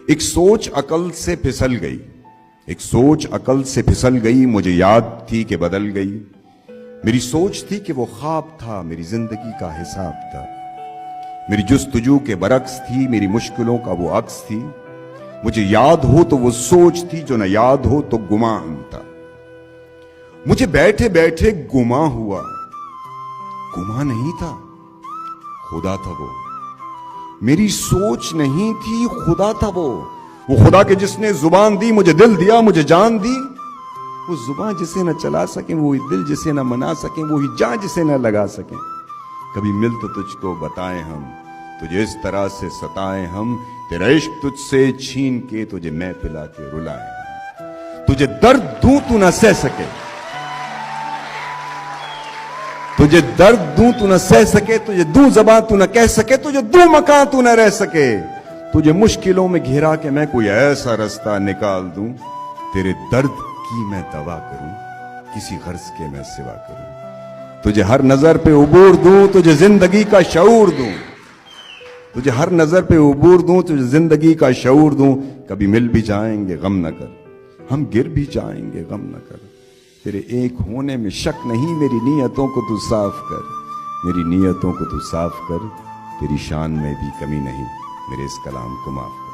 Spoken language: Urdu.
ایک سوچ عقل سے پھسل گئی، ایک سوچ عقل سے پھسل گئی، مجھے یاد تھی کہ بدل گئی۔ میری سوچ تھی کہ وہ خواب تھا، میری زندگی کا حساب تھا، میری جستجو کے برعکس تھی، میری مشکلوں کا وہ عکس تھی۔ مجھے یاد ہو تو وہ سوچ تھی، جو نہ یاد ہو تو گمان تھا۔ مجھے بیٹھے بیٹھے گما ہوا، گما نہیں تھا، خدا تھا وہ۔ میری سوچ نہیں تھی، خدا تھا وہ خدا کے جس نے زبان دی، مجھے دل دیا، مجھے جان دی۔ وہ زبان جسے نہ چلا سکیں، وہی دل جسے نہ منا سکیں، وہی جان جسے نہ لگا سکیں۔ کبھی مل تو تجھ کو بتائیں ہم، تجھے اس طرح سے ستائیں ہم، تیرا عشق تجھ سے چھین کے تجھے میں پلا کے رلائیں۔ تجھے درد دوں تو نہ سہ سکے، تجھے درد دوں تو نہ سہ سکے، تجھے دوں زبان تو نہ کہہ سکے، تجھے دوں مکان تو نہ رہ سکے۔ تجھے مشکلوں میں گھیرا کے میں کوئی ایسا رستہ نکال دوں، تیرے درد کی میں دوا کروں، کسی غرض کے میں سوا کروں۔ تجھے ہر نظر پہ عبور دوں، تجھے زندگی کا شعور دوں، تجھے ہر نظر پہ عبور دوں، تجھے زندگی کا شعور دوں۔ کبھی مل بھی جائیں گے غم نہ کر، ہم گر بھی جائیں گے غم نہ کر۔ تیرے ایک ہونے میں شک نہیں، میری نیتوں کو تو صاف کر، میری نیتوں کو تو صاف کر۔ تیری شان میں بھی کمی نہیں، میرے اس کلام کو معاف کر۔